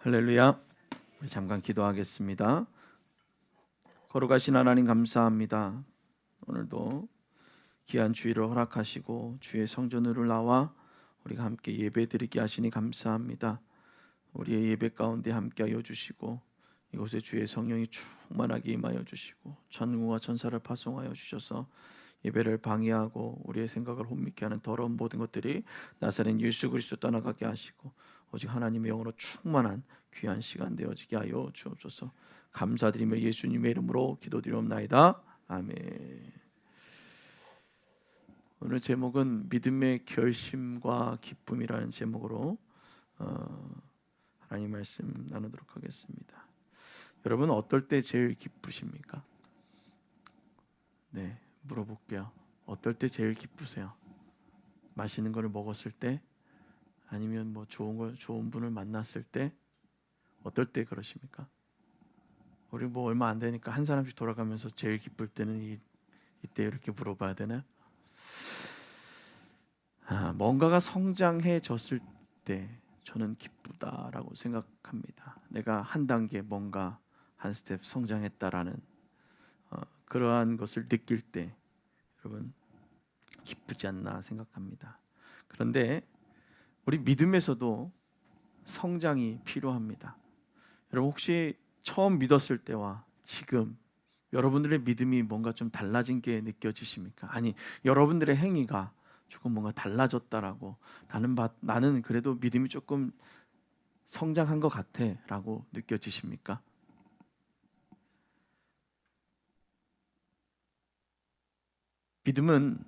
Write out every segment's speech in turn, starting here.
할렐루야. 우리 잠깐 기도하겠습니다. 거룩하신 하나님 감사합니다. 오늘도 귀한 주일을 허락하시고 주의 성전으로 나와 우리가 함께 예배드리게 하시니 감사합니다. 우리의 예배 가운데 함께하여 주시고 이곳에 주의 성령이 충만하게 임하여 주시고 천군과 천사를 파송하여 주셔서 예배를 방해하고 우리의 생각을 혼미케 하는 더러운 모든 것들이 나사렛 예수 그리스도 떠나가게 하시고 오직 하나님의 영으로 충만한 귀한 시간 되어지게 하여 주옵소서. 감사드리며 예수님의 이름으로 기도드리옵나이다. 아멘. 오늘 제목은 믿음의 결심과 기쁨이라는 제목으로 하나님 말씀 나누도록 하겠습니다. 여러분 어떨 때 제일 기쁘십니까? 네, 물어볼게요. 어떨 때 제일 기쁘세요? 맛있는 거를 먹었을 때? 아니면 뭐 좋은 분을 만났을 때? 어떨 때 그러십니까? 우리 뭐 얼마 안 되니까 한 사람씩 돌아가면서 제일 기쁠 때는 이때 이렇게 물어봐야 되나요? 뭔가가 성장해졌을 때 저는 기쁘다라고 생각합니다. 내가 한 단계 뭔가 한 스텝 성장했다라는 그러한 것을 느낄 때 여러분 기쁘지 않나 생각합니다. 그런데 우리 믿음에서도 성장이 필요합니다. 여러분 혹시 처음 믿었을 때와 지금 여러분들의 믿음이 뭔가 좀 달라진 게 느껴지십니까? 아니 여러분들의 행위가 조금 뭔가 달라졌다라고 나는 그래도 믿음이 조금 성장한 것 같아라고 느껴지십니까? 믿음은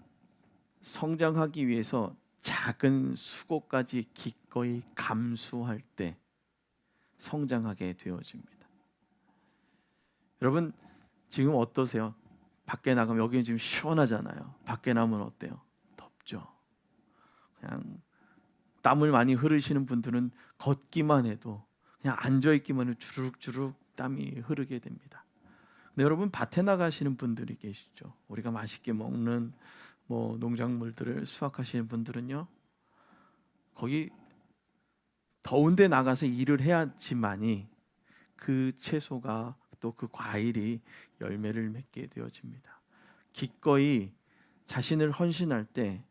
성장하기 위해서 작은 수고까지 기꺼이 감수할 때 성장하게 되어집니다. 여러분 지금 어떠세요? 밖에 나가면 여기는 지금 시원하잖아요. 밖에 나면 어때요? 덥죠. 그냥 땀을 많이 흐르시는 분들은 걷기만 해도 그냥 앉아있기만 해도 주룩주룩 땀이 흐르게 됩니다. 근데 여러분 밭에 나가시는 분들이 계시죠. 우리가 맛있게 먹는 뭐 농작물들을 수확하시는 분들은요, 거기 더운데 나가서 일을 해야지만이 그 채소가 또 그 과일이 열매를 맺게 되어집니다. 기꺼이 자신을 헌신할 때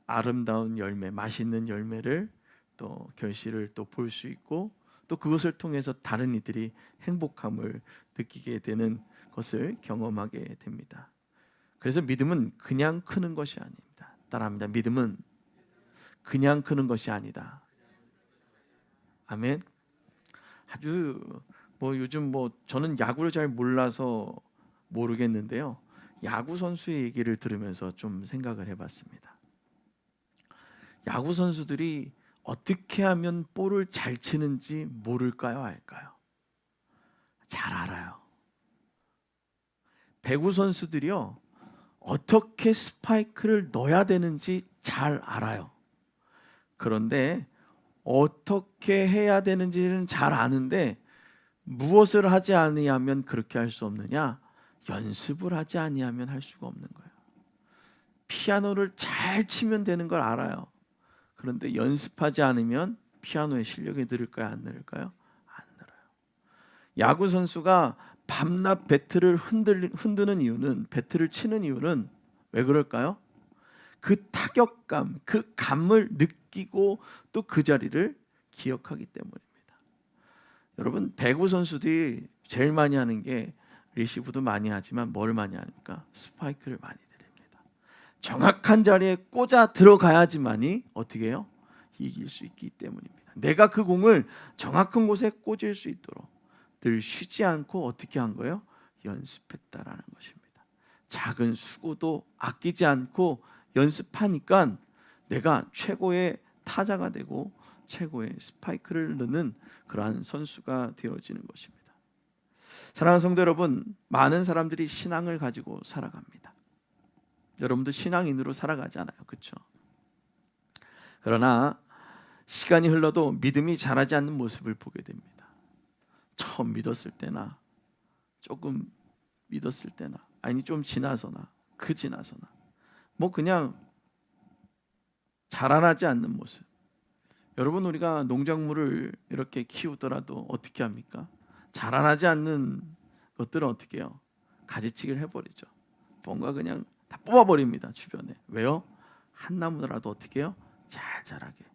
아름다운 열매, 맛있는 열매를 또 결실을 또 볼 수 있고 또 그것을 통해서 다른 이들이 행복함을 느끼게 되는 것을 경험하게 됩니다. 그래서 믿음은 그냥 크는 것이 아닙니다. 따라합니다. 믿음은 그냥 크는 것이 아니다. 아멘. 아주 뭐 요즘 뭐 저는 야구를 잘 몰라서 모르겠는데요. 야구 선수의 얘기를 들으면서 좀 생각을 해봤습니다. 야구 선수들이 어떻게 하면 볼을 잘 치는지 모를까요, 알까요? 잘 알아요. 배구 선수들이요, 어떻게 스파이크를 넣어야 되는지 잘 알아요. 그런데 어떻게 해야 되는지는 잘 아는데 무엇을 하지 아니하면 그렇게 할 수 없느냐? 연습을 하지 아니하면 할 수가 없는 거예요. 피아노를 잘 치면 되는 걸 알아요. 그런데 연습하지 않으면 피아노의 실력이 늘을까요? 안 늘을까요? 안 늘어요. 야구 선수가 밤낮 배트를 흔드는 이유는, 배트를 치는 이유는 왜 그럴까요? 그 타격감, 그 감을 느끼고 또 그 자리를 기억하기 때문입니다. 여러분 배구 선수들이 제일 많이 하는 게 리시브도 많이 하지만 뭘 많이 합니까? 스파이크를 많이 드립니다. 정확한 자리에 꽂아 들어가야지만이 어떻게 해요? 이길 수 있기 때문입니다. 내가 그 공을 정확한 곳에 꽂을 수 있도록 늘 쉬지 않고 어떻게 한 거예요? 연습했다라는 것입니다. 작은 수고도 아끼지 않고 연습하니까 내가 최고의 타자가 되고 최고의 스파이크를 넣는 그러한 선수가 되어지는 것입니다. 사랑하는 성도 여러분, 많은 사람들이 신앙을 가지고 살아갑니다. 여러분도 신앙인으로 살아가잖아요, 그렇죠? 그러나 시간이 흘러도 믿음이 자라지 않는 모습을 보게 됩니다. 처음 믿었을 때나 조금 믿었을 때나 아니 좀 지나서나 그 지나서나 뭐 그냥 자라나지 않는 모습. 여러분, 우리가 농작물을 이렇게 키우더라도 어떻게 합니까? 자라나지 않는 것들은 어떻게 해요? 가지치기를 해버리죠. 뭔가 그냥 다 뽑아버립니다. 주변에. 왜요? 한 나무라도 어떻게 해요? 잘 자라게.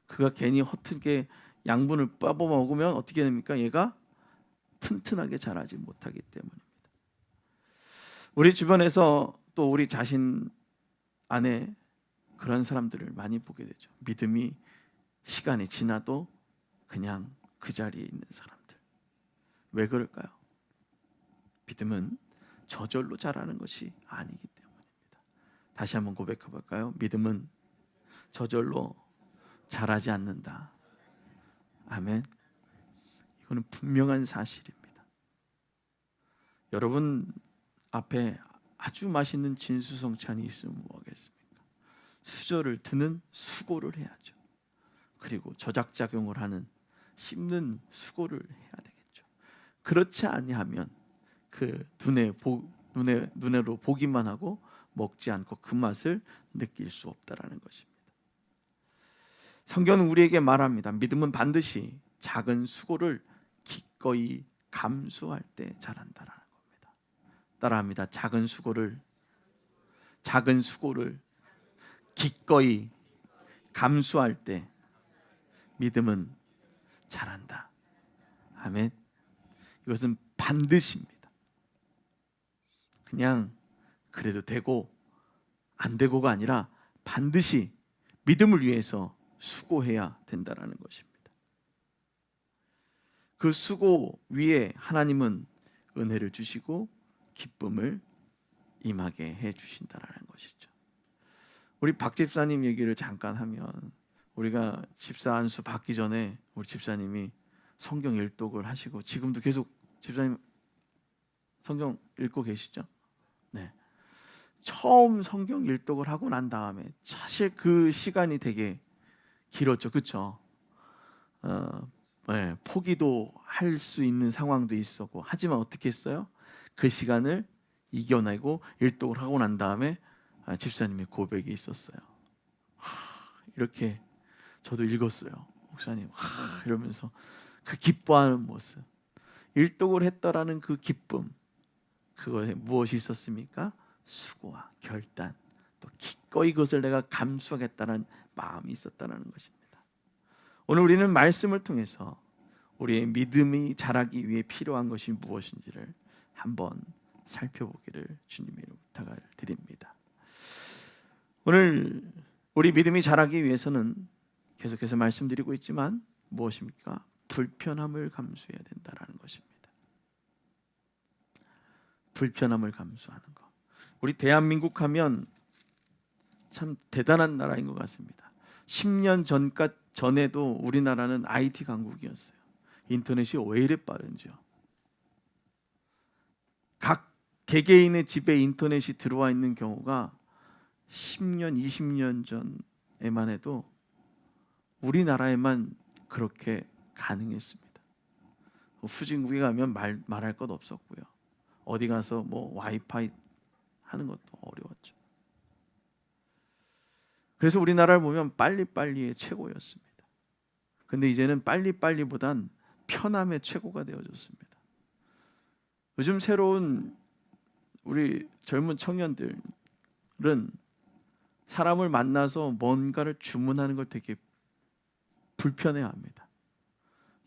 그가 괜히 허튼게 양분을 뽑아 먹으면 어떻게 됩니까? 얘가 튼튼하게 자라지 못하기 때문입니다. 우리 주변에서 또 우리 자신 안에 그런 사람들을 많이 보게 되죠. 믿음이 시간이 지나도 그냥 그 자리에 있는 사람들. 왜 그럴까요? 믿음은 저절로 자라는 것이 아니기 때문입니다. 다시 한번 고백해 볼까요? 믿음은 저절로 자라지 않는다. 아멘. 이거는 분명한 사실입니다. 여러분 앞에 아주 맛있는 진수성찬이 있으면 뭐 하겠습니까? 수저를 드는 수고를 해야죠. 그리고 저작작용을 하는 씹는 수고를 해야 되겠죠. 그렇지 아니하면 그 눈으로 보기만 하고 먹지 않고 그 맛을 느낄 수 없다라는 것입니다. 성경은 우리에게 말합니다. 믿음은 반드시 작은 수고를 기꺼이 감수할 때 자란다라는 겁니다. 따라합니다. 작은 수고를 기꺼이 감수할 때 믿음은 자란다. 아멘. 이것은 반드시입니다. 그냥 그래도 되고 안 되고가 아니라 반드시 믿음을 위해서 수고해야 된다라는 것입니다. 그 수고 위에 하나님은 은혜를 주시고 기쁨을 임하게 해 주신다라는 것이죠. 우리 박 집사님 얘기를 잠깐 하면, 우리가 집사 안수 받기 전에 우리 집사님이 성경 일독을 하시고, 지금도 계속 집사님 성경 읽고 계시죠? 네. 처음 성경 일독을 하고 난 다음에 사실 그 시간이 되게 길었죠, 그렇죠? 네, 포기도 할 수 있는 상황도 있었고, 하지만 어떻게 했어요? 그 시간을 이겨내고 일독을 하고 난 다음에 집사님의 고백이 있었어요. 이렇게 저도 읽었어요. 목사님 이러면서 그 기뻐하는 모습, 일독을 했다라는 그 기쁨, 그거에 무엇이 있었습니까? 수고와 결단, 또 기꺼이 그것을 내가 감수하겠다는 마음이 있었다는 것입니다. 오늘 우리는 말씀을 통해서 우리의 믿음이 자라기 위해 필요한 것이 무엇인지를 한번 살펴보기를 주님의 부탁을 드립니다. 오늘 우리 믿음이 자라기 위해서는 계속해서 말씀드리고 있지만 무엇입니까? 불편함을 감수해야 된다는 것입니다. 불편함을 감수하는 것. 우리 대한민국 하면 참 대단한 나라인 것 같습니다. 10년 전에도 우리나라는 IT 강국이었어요. 인터넷이 왜 이래 빠른지요. 각 개개인의 집에 인터넷이 들어와 있는 경우가 10년, 20년 전에만 해도 우리나라에만 그렇게 가능했습니다. 후진국에 가면 말할 것 없었고요. 어디 가서 뭐 와이파이 하는 것도 어려웠죠. 그래서 우리나라를 보면 빨리빨리의 최고였습니다. 근데 이제는 빨리빨리보단 편함의 최고가 되어졌습니다. 요즘 새로운 우리 젊은 청년들은 사람을 만나서 뭔가를 주문하는 걸 되게 불편해합니다.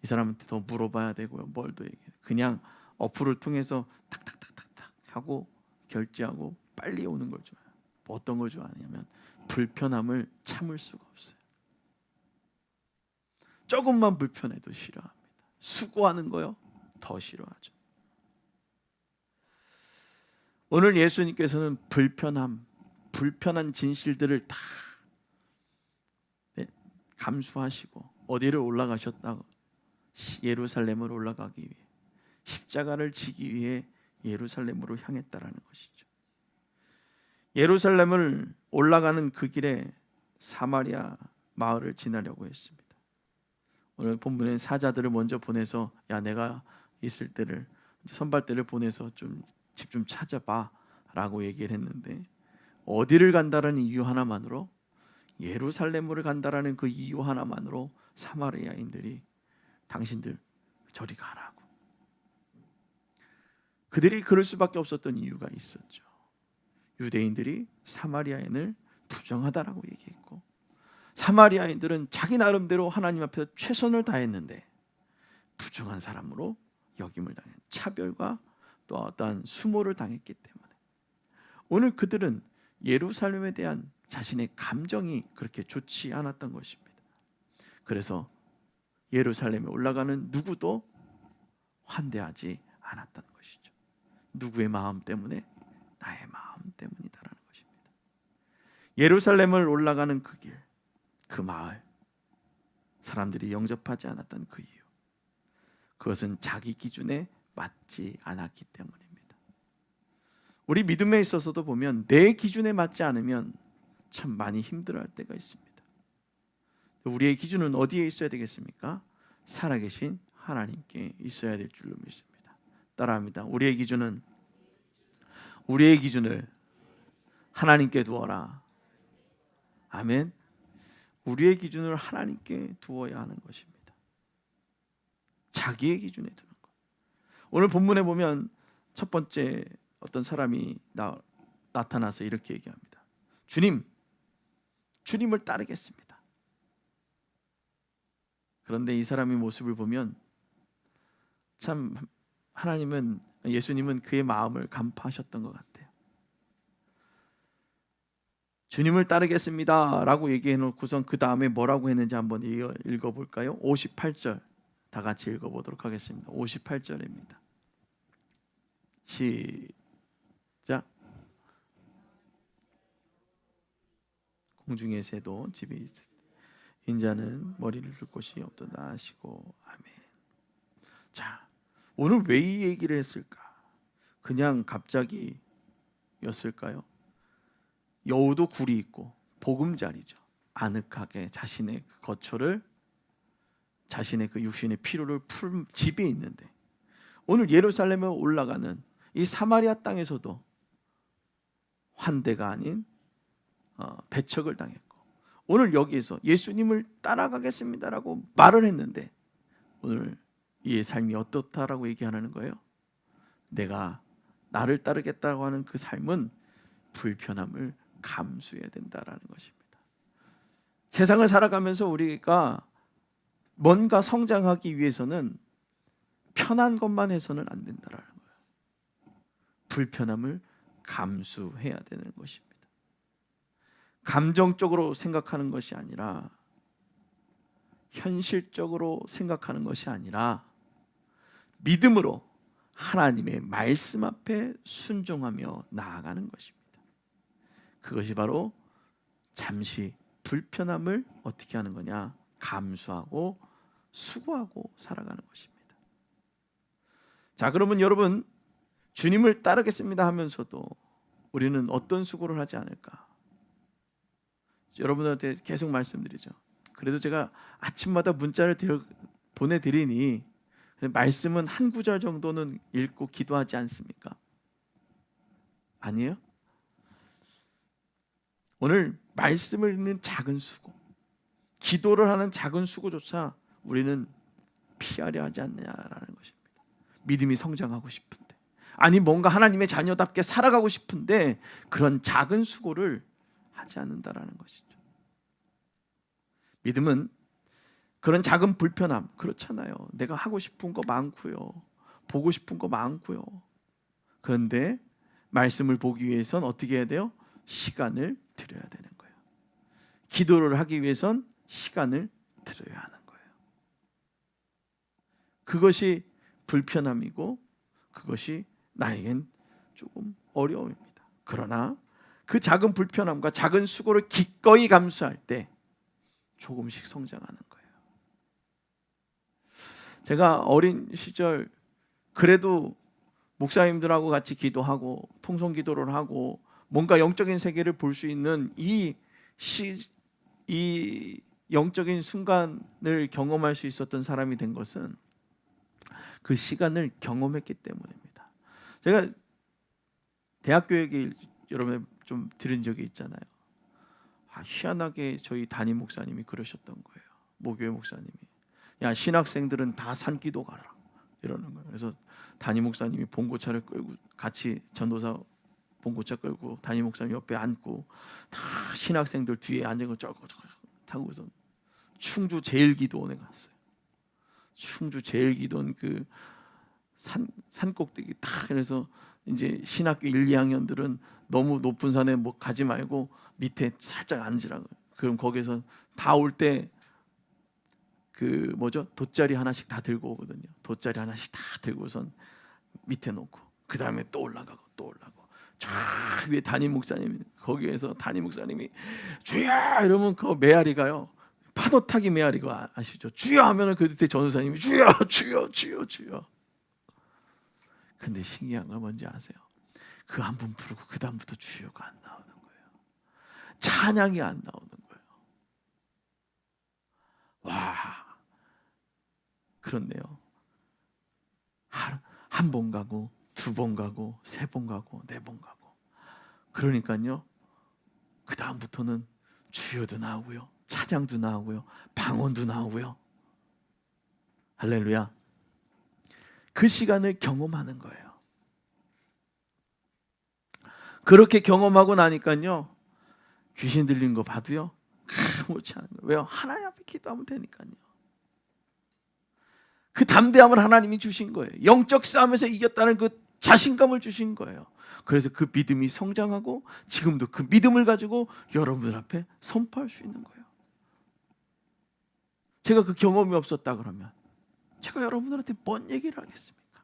이 사람한테 더 물어봐야 되고요. 뭘 더 얘기해. 그냥 어플을 통해서 탁탁탁탁탁 하고 결제하고 빨리 오는 걸 좋아해요. 뭐 어떤 걸 좋아하냐면 불편함을 참을 수가 없어요. 조금만 불편해도 싫어합니다. 수고하는 거요? 더 싫어하죠. 오늘 예수님께서는 불편한 진실들을 다 감수하시고 어디를 올라가셨다고? 예루살렘으로 올라가기 위해, 십자가를 지기 위해 예루살렘으로 향했다라는 것이죠. 예루살렘을 올라가는 그 길에 사마리아 마을을 지나려고 했습니다. 오늘 본문에 사자들을 먼저 보내서, 야, 내가 있을 때를, 선발대를 보내서 좀 집 좀 찾아봐 라고 얘기를 했는데, 어디를 간다는 이유 하나만으로 예루살렘으로 간다라는 그 이유 하나만으로 사마리아인들이 당신들 저리 가라고. 그들이 그럴 수밖에 없었던 이유가 있었죠. 유대인들이 사마리아인을 부정하다라고 얘기했고, 사마리아인들은 자기 나름대로 하나님 앞에서 최선을 다했는데 부정한 사람으로 여김을 당한, 차별과 또 어떠한 수모를 당했기 때문에 오늘 그들은 예루살렘에 대한 자신의 감정이 그렇게 좋지 않았던 것입니다. 그래서 예루살렘에 올라가는 누구도 환대하지 않았던 것이죠. 누구의 마음 때문에? 나의 마음 때문이다라는 것입니다. 예루살렘을 올라가는 그 길, 그 마을, 사람들이 영접하지 않았던 그 이유, 그것은 자기 기준에 맞지 않았기 때문입니다. 우리 믿음에 있어서도 보면 내 기준에 맞지 않으면 참 많이 힘들어할 때가 있습니다. 우리의 기준은 어디에 있어야 되겠습니까? 살아계신 하나님께 있어야 될 줄로 믿습니다. 따라합니다. 우리의 기준을 하나님께 두어라. 아멘. 우리의 기준을 하나님께 두어야 하는 것입니다. 자기의 기준에 두는 것. 오늘 본문에 보면 첫 번째 어떤 사람이 나타나서 이렇게 얘기합니다. 주님을 따르겠습니다. 그런데 이 사람의 모습을 보면 참 예수님은 그의 마음을 간파하셨던 것 같아요. 주님을 따르겠습니다 라고 얘기해 놓고선 그 다음에 뭐라고 했는지 한번 읽어볼까요? 58절 다 같이 읽어보도록 하겠습니다. 58절입니다. 시작. 공중의 새도 집에 있을 때 인자는 머리를 둘 곳이 없도다 하시고 아멘. 자, 오늘 왜 이 얘기를 했을까? 그냥 갑자기였을까요? 여우도 굴이 있고 보금자리죠. 아늑하게 자신의 그 거처를, 자신의 그 육신의 피로를 풀 집에 있는데 오늘 예루살렘에 올라가는 이 사마리아 땅에서도 환대가 아닌 배척을 당했고, 오늘 여기에서 예수님을 따라가겠습니다라고 말을 했는데 오늘 이의 삶이 어떻다라고 얘기하는 거예요? 내가 나를 따르겠다고 하는 그 삶은 불편함을 감수해야 된다라는 것입니다. 세상을 살아가면서 우리가 뭔가 성장하기 위해서는 편한 것만 해서는 안 된다라는 거예요. 불편함을 감수해야 되는 것입니다. 감정적으로 생각하는 것이 아니라, 현실적으로 생각하는 것이 아니라 믿음으로 하나님의 말씀 앞에 순종하며 나아가는 것입니다. 그것이 바로 잠시 불편함을 어떻게 하는 거냐? 감수하고 수고하고 살아가는 것입니다. 자, 그러면 여러분, 주님을 따르겠습니다 하면서도 우리는 어떤 수고를 하지 않을까? 여러분들한테 계속 말씀드리죠. 그래도 제가 아침마다 문자를 보내드리니 말씀은 한 구절 정도는 읽고 기도하지 않습니까? 아니에요? 오늘 말씀을 읽는 작은 수고, 기도를 하는 작은 수고조차 우리는 피하려 하지 않느냐라는 것입니다. 믿음이 성장하고 싶은데, 아니 뭔가 하나님의 자녀답게 살아가고 싶은데 그런 작은 수고를 하지 않는다라는 것이죠. 믿음은 그런 작은 불편함, 그렇잖아요. 내가 하고 싶은 거 많고요, 보고 싶은 거 많고요. 그런데 말씀을 보기 위해선 어떻게 해야 돼요? 시간을 들여야 되는 거예요. 기도를 하기 위해선 시간을 들여야 하는 거예요. 그것이 불편함이고 그것이 나에겐 조금 어려움입니다. 그러나 그 작은 불편함과 작은 수고를 기꺼이 감수할 때 조금씩 성장하는 거예요. 제가 어린 시절 그래도 목사님들하고 같이 기도하고 통성 기도를 하고 뭔가 영적인 세계를 볼 수 있는 이 영적인 순간을 경험할 수 있었던 사람이 된 것은 그 시간을 경험했기 때문입니다. 제가 대학교 얘기 여러분 좀 들은 적이 있잖아요. 희한하게 저희 담임 목사님이 그러셨던 거예요. 모교회 목사님이. 야, 신학생들은 다 산기도 가라 이러는 거예요. 그래서 담임 목사님이 봉고차를 끌고 같이 전도사 봉고차 끌고 담임 목사님 옆에 앉고 다 신학생들 뒤에 앉은 쫄고 타고서 충주 제일기도원에 갔어요. 충주 제일기도원 그 산 꼭대기 딱. 그래서 이제 신학교 1, 2학년들은 너무 높은 산에 뭐 가지 말고 밑에 살짝 앉으라고. 그럼 거기서 다 올 때 그 뭐죠? 돗자리 하나씩 다 들고 오거든요. 돗자리 하나씩 다 들고선 밑에 놓고 그 다음에 또 올라가고 또 올라가고 쫙 위에 담임 목사님, 거기에서 담임 목사님이 주여 이러면 그 메아리가요, 파도 타기 메아리가 아시죠? 주여 하면은 그 밑에 전도사님이 주여 주여 주여 주여. 근데 신기한 건 뭔지 아세요? 그 한 번 부르고 그 다음부터 주여가 안 나오는 거예요. 찬양이 안 나오는 거예요. 와, 그렇네요. 한 번 가고 두 번 가고 세 번 가고 네 번 가고. 그러니까요, 그 다음부터는 주여도 나오고요, 찬양도 나오고요, 방언도 나오고요. 할렐루야. 그 시간을 경험하는 거예요. 그렇게 경험하고 나니까요, 귀신 들리는 거 봐도요 아무렇지 않은 거예요. 왜요? 하나님 앞에 기도하면 되니까요. 그 담대함을 하나님이 주신 거예요. 영적 싸움에서 이겼다는 그 자신감을 주신 거예요. 그래서 그 믿음이 성장하고 지금도 그 믿음을 가지고 여러분들 앞에 선포할 수 있는 거예요. 제가 그 경험이 없었다 그러면 제가 여러분들한테 뭔 얘기를 하겠습니까?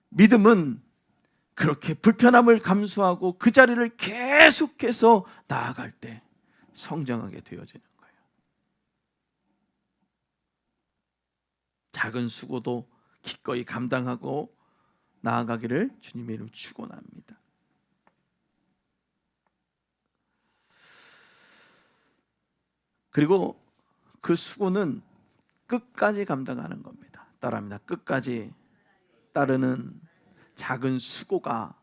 믿음은 그렇게 불편함을 감수하고 그 자리를 계속해서 나아갈 때 성장하게 되어지는 거예요. 작은 수고도 기꺼이 감당하고 나아가기를 주님의 이름으로 축원합니다. 그리고 그 수고는 끝까지 감당하는 겁니다. 따라합니다. 끝까지 따르는 작은 수고가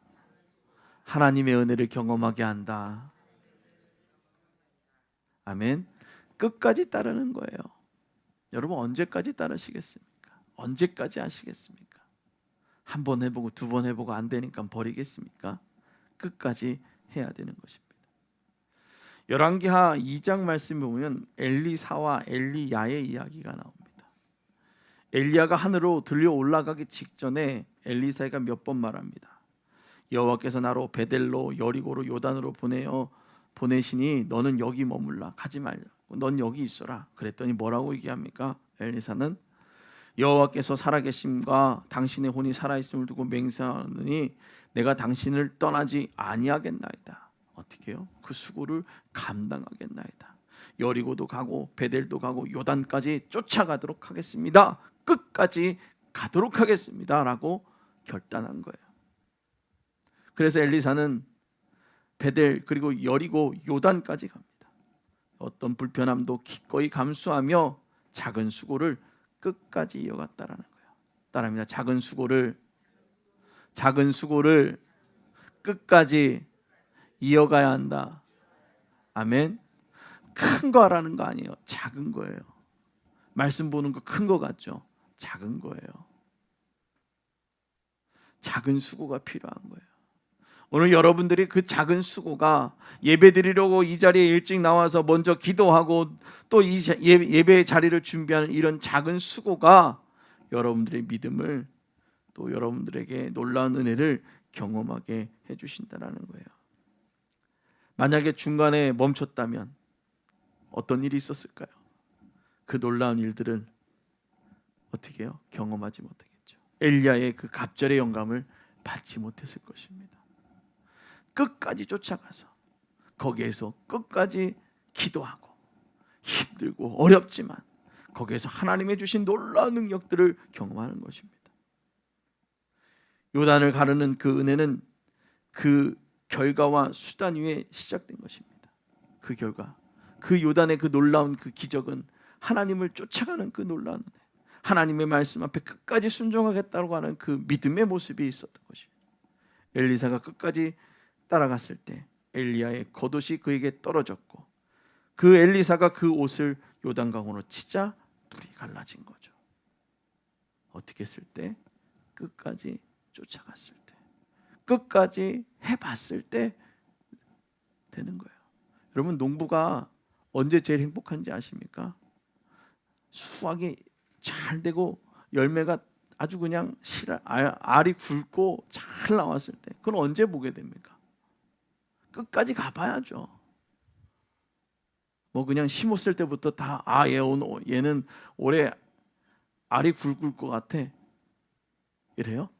하나님의 은혜를 경험하게 한다. 아멘. 끝까지 따르는 거예요. 여러분 언제까지 따르시겠습니까? 언제까지 하시겠습니까? 한 번 해보고 두 번 해보고 안 되니까 버리겠습니까? 끝까지 해야 되는 것입니다. 열왕기하 2장 말씀에 보면 엘리사와 엘리야의 이야기가 나옵니다. 엘리야가 하늘로 들려 올라가기 직전에 엘리사가 몇 번 말합니다. 여호와께서 나로 베델로 여리고로 요단으로 보내시니 너는 여기 머물라, 가지 말라, 넌 여기 있어라. 그랬더니 뭐라고 얘기합니까? 엘리사는 여호와께서 살아계심과 당신의 혼이 살아있음을 두고 맹세하느니 내가 당신을 떠나지 아니하겠나이다. 어떻게 해요? 그 수고를 감당하겠나이다. 여리고도 가고 베델도 가고 요단까지 쫓아가도록 하겠습니다. 끝까지 가도록 하겠습니다 라고 결단한 거예요. 그래서 엘리사는 베델 그리고 여리고 요단까지 갑니다. 어떤 불편함도 기꺼이 감수하며 작은 수고를 끝까지 이어갔다라는 거예요. 따라합니다. 작은 수고를 끝까지 이어가야 한다. 아멘. 큰 거 하라는 거 아니에요. 작은 거예요. 말씀 보는 거 큰 거 같죠? 작은 거예요. 작은 수고가 필요한 거예요. 오늘 여러분들이 그 작은 수고가 예배 드리려고 이 자리에 일찍 나와서 먼저 기도하고 또 이 예배의 자리를 준비하는 이런 작은 수고가 여러분들의 믿음을 또 여러분들에게 놀라운 은혜를 경험하게 해주신다는 거예요. 만약에 중간에 멈췄다면 어떤 일이 있었을까요? 그 놀라운 일들은 어떻게 해요? 경험하지 못하겠죠. 엘리야의 그 갑절의 영감을 받지 못했을 것입니다. 끝까지 쫓아가서 거기에서 끝까지 기도하고 힘들고 어렵지만 거기에서 하나님의 주신 놀라운 능력들을 경험하는 것입니다. 요단을 가르는 그 은혜는 그 결과와 수단 위에 시작된 것입니다. 그 결과, 그 요단의 그 놀라운 그 기적은 하나님을 쫓아가는 그 놀라운 은혜, 하나님의 말씀 앞에 끝까지 순종하겠다고 하는 그 믿음의 모습이 있었던 것입니다. 엘리사가 끝까지 따라갔을 때 엘리야의 겉옷이 그에게 떨어졌고 그 엘리사가 그 옷을 요단강으로 치자 물이 갈라진 거죠. 어떻게 했을 때? 끝까지 쫓아갔을 때, 끝까지 해봤을 때 되는 거예요. 여러분, 농부가 언제 제일 행복한지 아십니까? 수확이 잘 되고 열매가 아주 그냥 알이 굵고 잘 나왔을 때, 그건 언제 보게 됩니까? 끝까지 가봐야죠. 뭐 그냥 심었을 때부터 다 얘는 올해 알이 굵을 것 같아 이래요?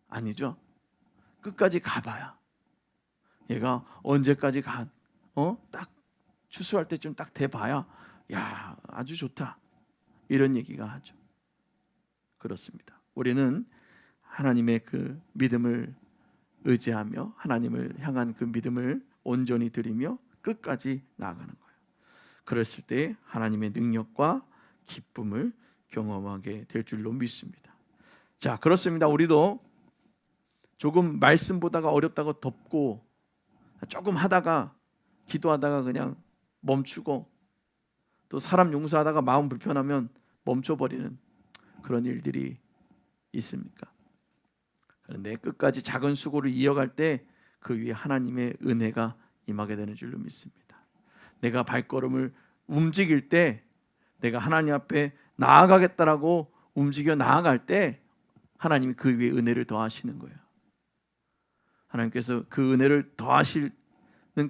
아니죠. 끝까지 가봐야 얘가 언제까지 딱 추수할 때쯤 딱 돼봐야 야, 아주 좋다 이런 얘기가 하죠. 그렇습니다. 우리는 하나님의 그 믿음을 의지하며 하나님을 향한 그 믿음을 온전히 드리며 끝까지 나아가는 거예요. 그랬을 때 하나님의 능력과 기쁨을 경험하게 될 줄로 믿습니다. 자, 그렇습니다. 우리도 조금 말씀 보다가 어렵다고 덮고 조금 하다가 기도하다가 그냥 멈추고 또 사람 용서하다가 마음 불편하면 멈춰버리는 그런 일들이 있습니까? 그런데 끝까지 작은 수고를 이어갈 때 그 위에 하나님의 은혜가 임하게 되는 줄로 믿습니다. 내가 발걸음을 움직일 때, 내가 하나님 앞에 나아가겠다라고 움직여 나아갈 때 하나님이 그 위에 은혜를 더하시는 거예요. 하나님께서 그 은혜를 더하시는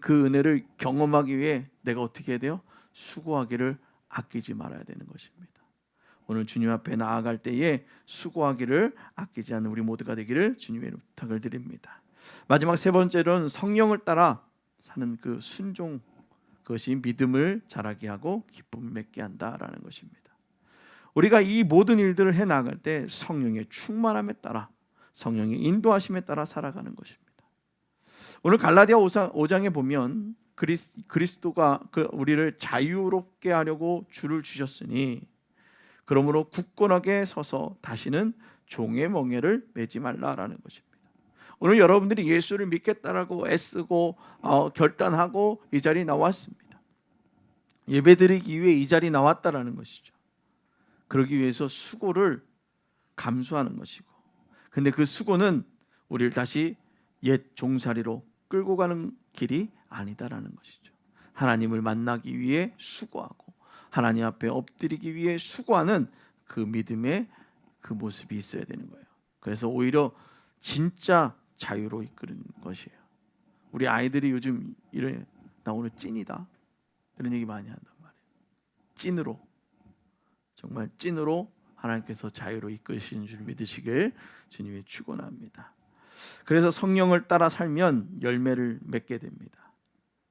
그 은혜를 경험하기 위해 내가 어떻게 해야 돼요? 수고하기를 아끼지 말아야 되는 것입니다. 오늘 주님 앞에 나아갈 때에 수고하기를 아끼지 않는 우리 모두가 되기를 주님의 부탁을 드립니다. 마지막 세 번째로는 성령을 따라 사는 그 순종, 그것이 믿음을 자라게 하고 기쁨을 맺게 한다라는 것입니다. 우리가 이 모든 일들을 해 나갈 때 성령의 충만함에 따라, 성령의 인도하심에 따라 살아가는 것입니다. 오늘 갈라디아 5장에 보면 그리스도가 우리를 자유롭게 하려고 주를 주셨으니 그러므로 굳건하게 서서 다시는 종의 멍에를 매지 말라라는 것입니다. 오늘 여러분들이 예수를 믿겠다라고 애쓰고 결단하고 이 자리에 나왔습니다. 예배드리기 위해 이 자리에 나왔다라는 것이죠. 그러기 위해서 수고를 감수하는 것이고, 근데 그 수고는 우리를 다시 옛 종살이로 끌고 가는 길이 아니다라는 것이죠. 하나님을 만나기 위해 수고하고 하나님 앞에 엎드리기 위해 수고하는 그 믿음의 그 모습이 있어야 되는 거예요. 그래서 오히려 진짜 자유로 이끄는 것이에요. 우리 아이들이 요즘 나 오늘 찐이다 이런 얘기 많이 한단 말이에요. 찐으로, 정말 찐으로 하나님께서 자유로 이끄시는 줄 믿으시길 주님이 축원합니다. 그래서 성령을 따라 살면 열매를 맺게 됩니다.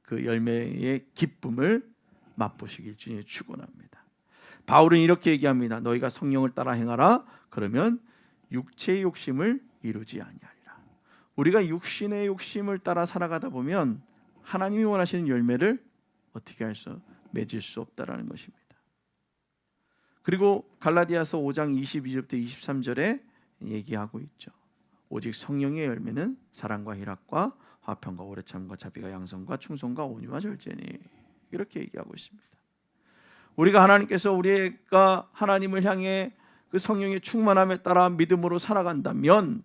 그 열매의 기쁨을 맛보시길 주님이 축원합니다. 바울은 이렇게 얘기합니다. 너희가 성령을 따라 행하라. 그러면 육체의 욕심을 이루지 아니하리라. 우리가 육신의 욕심을 따라 살아가다 보면 하나님이 원하시는 열매를 어떻게 맺을 수 없다라는 것입니다. 그리고 갈라디아서 5장 22절부터 23절에 얘기하고 있죠. 오직 성령의 열매는 사랑과 희락과 화평과 오래참과 자비가 양선과 충성과 온유와 절제니, 이렇게 얘기하고 있습니다. 우리가 하나님께서 우리가 하나님을 향해 그 성령의 충만함에 따라 믿음으로 살아간다면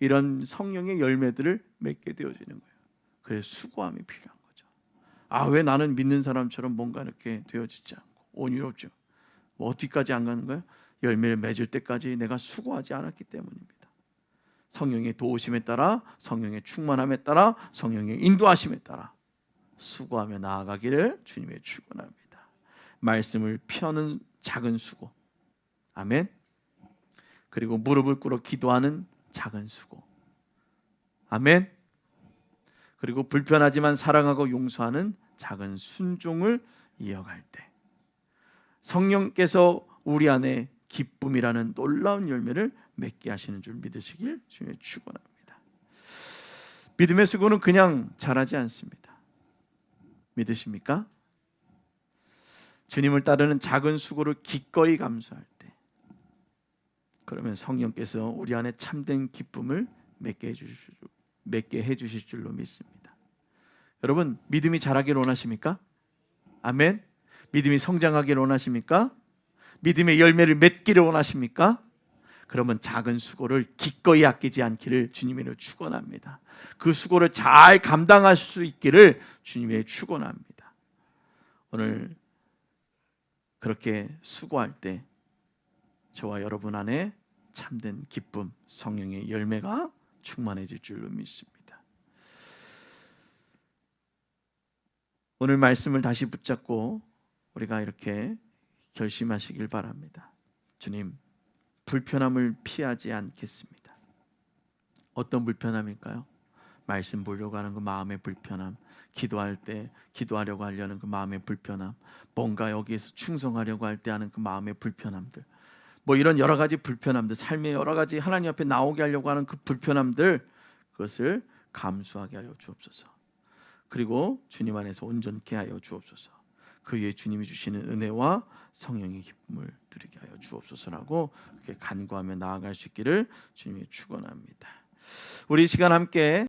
이런 성령의 열매들을 맺게 되어지는 거예요. 그래서 수고함이 필요한 거죠. 왜 나는 믿는 사람처럼 뭔가 이렇게 되어지지 않고 온유롭죠. 뭐 어디까지 안 가는 거예요? 열매를 맺을 때까지 내가 수고하지 않았기 때문입니다. 성령의 도우심에 따라, 성령의 충만함에 따라, 성령의 인도하심에 따라 수고하며 나아가기를 주님의 축원합니다. 말씀을 펴는 작은 수고, 아멘. 그리고 무릎을 꿇어 기도하는 작은 수고, 아멘. 그리고 불편하지만 사랑하고 용서하는 작은 순종을 이어갈 때 성령께서 우리 안에 기쁨이라는 놀라운 열매를 맺게 하시는 줄 믿으시길 주님의 축원합니다. 믿음의 수고는 그냥 자라지 않습니다. 믿으십니까? 주님을 따르는 작은 수고를 기꺼이 감수할 때, 그러면 성령께서 우리 안에 참된 기쁨을 맺게 해주실 줄로 믿습니다. 여러분, 믿음이 자라기를 원하십니까? 아멘. 믿음이 성장하기를 원하십니까? 믿음의 열매를 맺기를 원하십니까? 그러면 작은 수고를 기꺼이 아끼지 않기를 주님으로 축원합니다. 그 수고를 잘 감당할 수 있기를 주님의 축원합니다. 오늘 그렇게 수고할 때 저와 여러분 안에 참된 기쁨, 성령의 열매가 충만해질 줄로 믿습니다. 오늘 말씀을 다시 붙잡고 우리가 이렇게 결심하시길 바랍니다. 주님, 불편함을 피하지 않겠습니다. 어떤 불편함일까요? 말씀 보려고 하는 그 마음의 불편함, 기도할 때 기도하려고 하려는 그 마음의 불편함, 뭔가 여기에서 충성하려고 할 때 하는 그 마음의 불편함들, 뭐 이런 여러 가지 불편함들, 삶의 여러 가지 하나님 앞에 나오게 하려고 하는 그 불편함들, 그것을 감수하게 하여 주옵소서. 그리고 주님 안에서 온전케 하여 주옵소서. 그 위에 주님이 주시는 은혜와 성령의 기쁨을 누리게 하여 주옵소서라고 그렇게 간구하며 나아갈 수 있기를 주님이 축원합니다. 우리 이 시간 함께